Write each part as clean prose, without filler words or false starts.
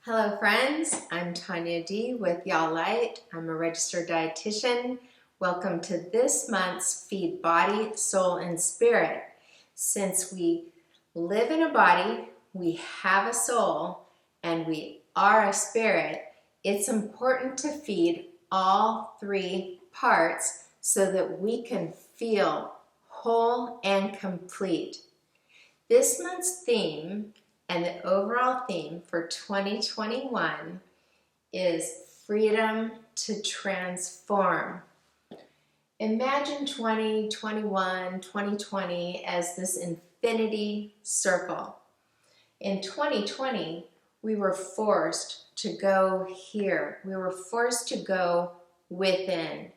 Hello friends, I'm Tanya D with Y'all Light. I'm a registered dietitian. Welcome to this month's Feed Body, Soul, and Spirit. Since we live in a body, we have a soul, and we are a spirit, it's important to feed all three parts so that we can feel whole and complete. This month's theme and the overall theme for 2021 is freedom to transform. Imagine 2021, 2020 as this infinity circle. In 2020, we were forced to go here. We were forced to go within.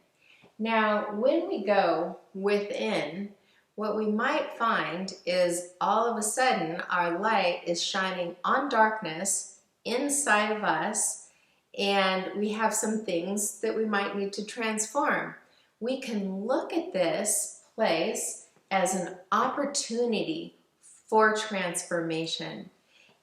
Now, when we go within, what we might find is all of a sudden our light is shining on darkness inside of us, and we have some things that we might need to transform. We can look at this place as an opportunity for transformation.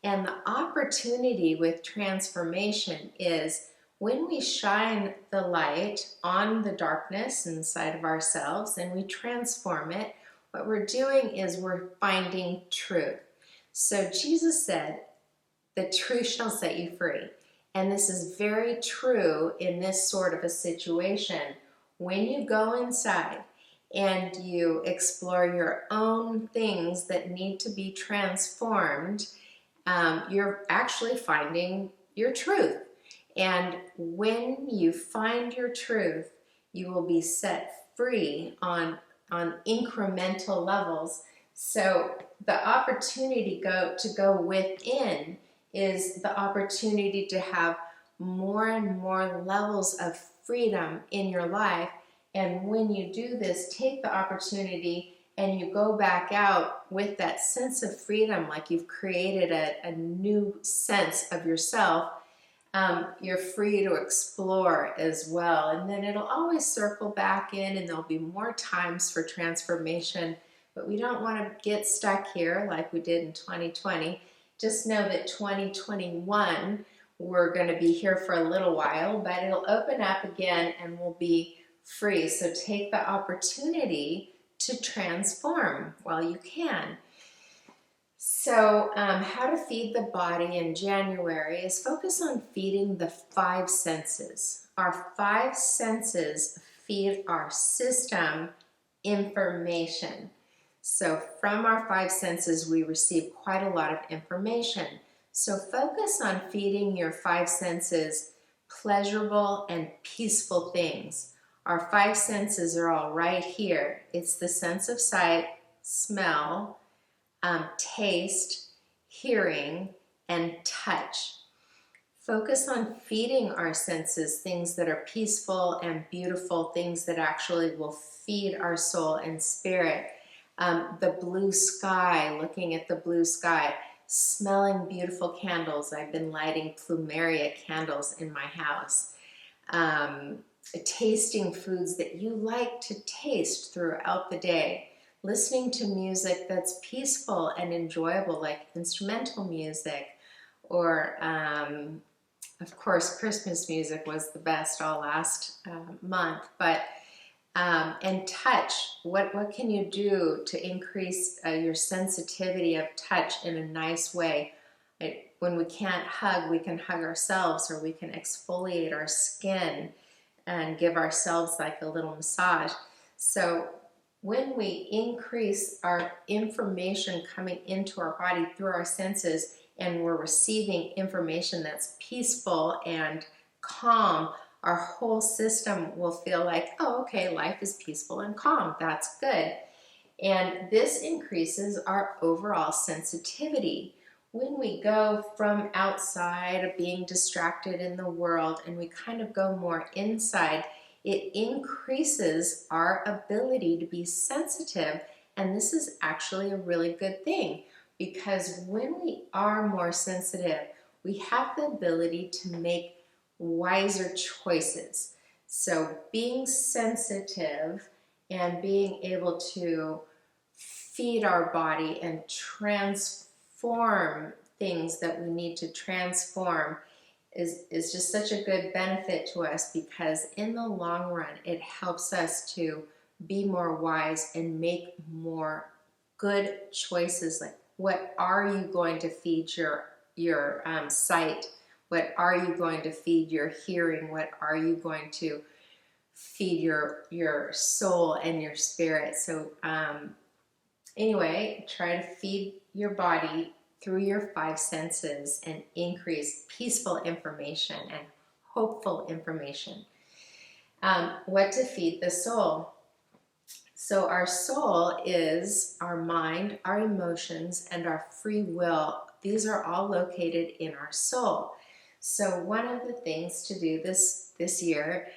And the opportunity with transformation is when we shine the light on the darkness inside of ourselves and we transform it, what we're doing is we're finding truth. So Jesus said, "The truth shall set you free." And this is very true in this sort of a situation. When you go inside and you explore your own things that need to be transformed, you're actually finding your truth. And when you find your truth, you will be set free on incremental levels. So the opportunity to go within is the opportunity to have more and more levels of freedom in your life. And when you do this, take the opportunity and you go back out with that sense of freedom, like you've created a new sense of yourself. You're free to explore as well. And then it'll always circle back in, and there'll be more times for transformation. But we don't want to get stuck here like we did in 2020. Just know that 2021, we're going to be here for a little while, but it'll open up again and we'll be free. So take the opportunity to transform while you can. So how to feed the body in January is focus on feeding the five senses. Our five senses feed our system information. So from our five senses, we receive quite a lot of information. So focus on feeding your five senses pleasurable and peaceful things. Our five senses are all right here. It's the sense of sight, smell, taste, hearing, and touch. Focus on feeding our senses things that are peaceful and beautiful, things that actually will feed our soul and spirit. The blue sky, looking at the blue sky, smelling beautiful candles. I've been lighting plumeria candles in my house. Tasting foods that you like to taste throughout the day. Listening to music that's peaceful and enjoyable, like instrumental music, or of course Christmas music was the best all last month. But and touch, what can you do to increase your sensitivity of touch in a nice way? When we can't hug, we can hug ourselves, or we can exfoliate our skin and give ourselves like a little massage. So when we increase our information coming into our body through our senses, and we're receiving information that's peaceful and calm, our whole system will feel like, oh, okay, life is peaceful and calm. That's good. And this increases our overall sensitivity. When we go from outside of being distracted in the world and we kind of go more inside, it increases our ability to be sensitive. And this is actually a really good thing, because when we are more sensitive, we have the ability to make wiser choices. So being sensitive and being able to feed our body and transform things that we need to transform is just such a good benefit to us, because in the long run it helps us to be more wise and make more good choices. Like, what are you going to feed your sight? What are you going to feed your hearing? What are you going to feed your soul and your spirit? So anyway, try to feed your body through your five senses and increase peaceful information and hopeful information. What to feed the soul? So our soul is our mind, our emotions, and our free will. These are all located in our soul. So one of the things to do this year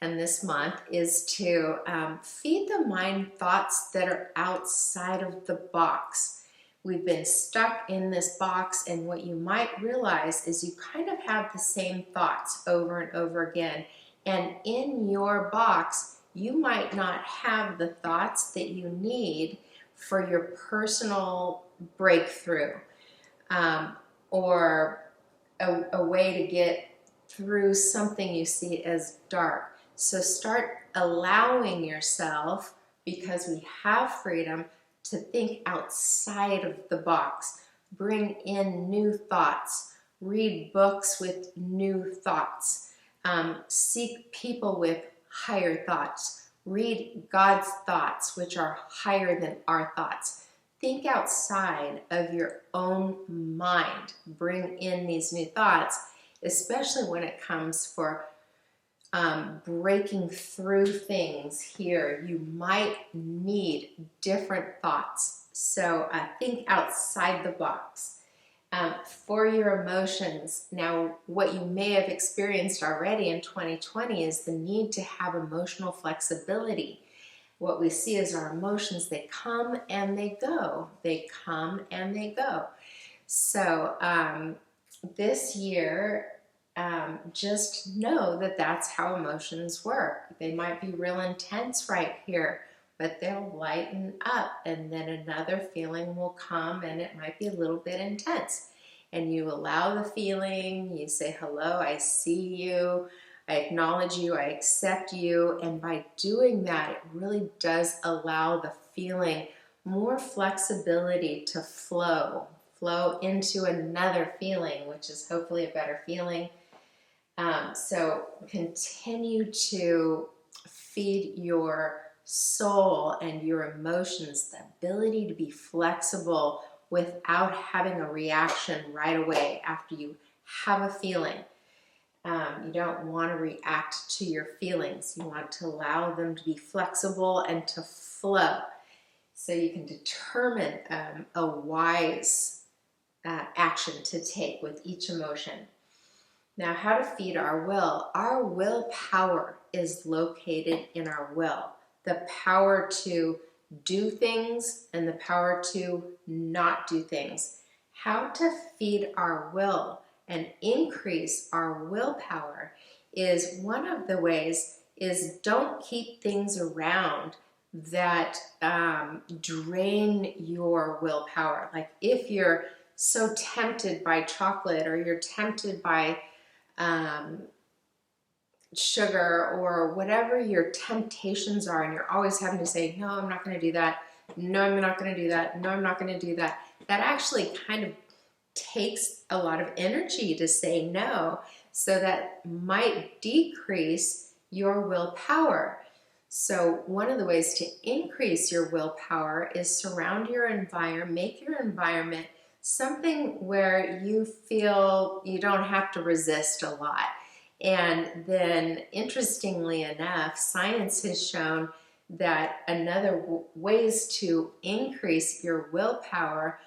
and this month is to feed the mind thoughts that are outside of the box. We've been stuck in this box, and what you might realize is you kind of have the same thoughts over and over again. And in your box, you might not have the thoughts that you need for your personal breakthrough, or a way to get through something you see as dark. So start allowing yourself, because we have freedom, to think outside of the box. Bring in new thoughts. Read books with new thoughts. Seek people with higher thoughts. Read God's thoughts, which are higher than our thoughts. Think outside of your own mind. Bring in these new thoughts, especially when it comes for breaking through things here. You might need different thoughts. So think outside the box. For your emotions, now what you may have experienced already in 2020 is the need to have emotional flexibility. What we see is our emotions, they come and they go. They come and they go. So this year, just know that that's how emotions work. They might be real intense right here, but they'll lighten up, and then another feeling will come, and it might be a little bit intense. And you allow the feeling, you say, hello, I see you, I acknowledge you, I accept you. And by doing that, it really does allow the feeling more flexibility to flow into another feeling, which is hopefully a better feeling. So continue to feed your soul and your emotions the ability to be flexible without having a reaction right away after you have a feeling. You don't want to react to your feelings. You want to allow them to be flexible and to flow, so you can determine a wise action to take with each emotion. Now, how to feed our will. Our willpower is located in our will. The power to do things and the power to not do things. How to feed our will and increase our willpower is one of the ways is don't keep things around that drain your willpower. Like if you're so tempted by chocolate, or you're tempted by sugar, or whatever your temptations are, and you're always having to say, no, I'm not going to do that. No, I'm not going to do that. No, I'm not going to do that. That actually kind of takes a lot of energy to say no. So that might decrease your willpower. So one of the ways to increase your willpower is surround your environment, make your environment something where you feel you don't have to resist a lot. And then, interestingly enough, science has shown that another ways to increase your willpower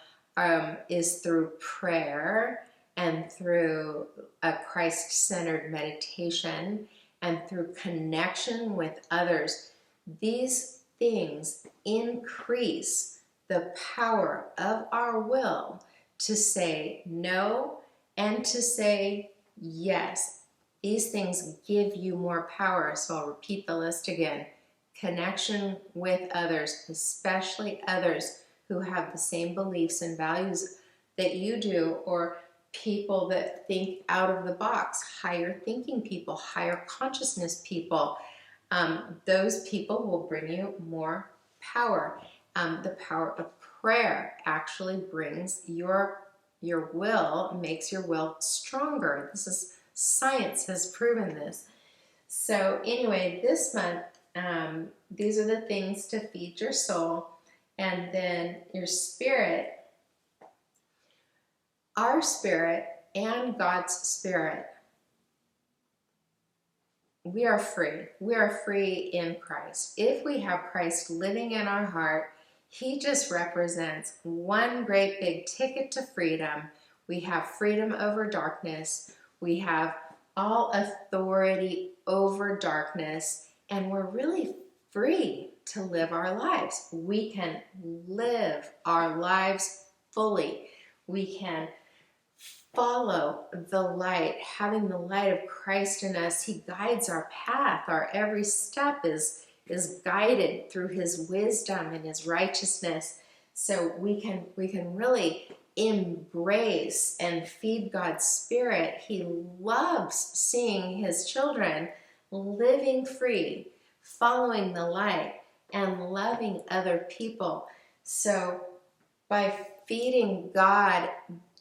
is through prayer, and through a Christ-centered meditation, and through connection with others. These things increase the power of our will to say no and to say yes. These things give you more power. So I'll repeat the list again. Connection with others, especially others who have the same beliefs and values that you do, or people that think out of the box, higher thinking people, higher consciousness people. Those people will bring you more power. The power of prayer actually brings your will, makes your will stronger. This is science has proven this. So anyway, this month, these are the things to feed your soul, and then your spirit. Our spirit and God's spirit, we are free. We are free in Christ. If we have Christ living in our heart, He just represents one great big ticket to freedom. We have freedom over darkness. We have all authority over darkness, and we're really free to live our lives. We can live our lives fully. We can follow the light, having the light of Christ in us. He guides our path. Our every step is guided through His wisdom and His righteousness. So we can really embrace and feed God's Spirit. He loves seeing His children living free, following the light, and loving other people. So by feeding God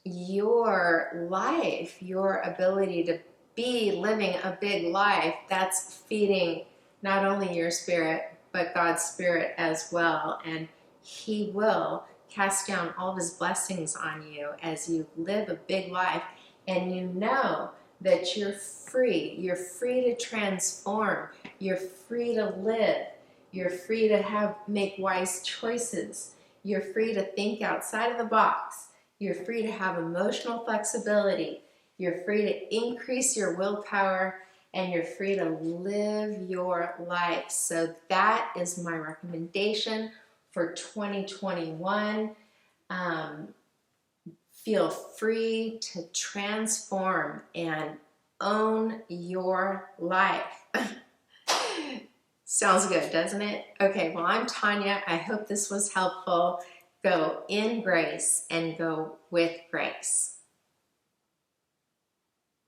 your life, your ability to be living a big life, that's feeding not only your spirit, but God's Spirit as well. And He will cast down all of His blessings on you as you live a big life. And you know that you're free. You're free to transform. You're free to live. You're free to make wise choices. You're free to think outside of the box. You're free to have emotional flexibility. You're free to increase your willpower, and you're free to live your life. So that is my recommendation for 2021. Feel free to transform and own your life. Sounds good, doesn't it? Okay, well, I'm Tanya. I hope this was helpful. Go in grace and go with grace.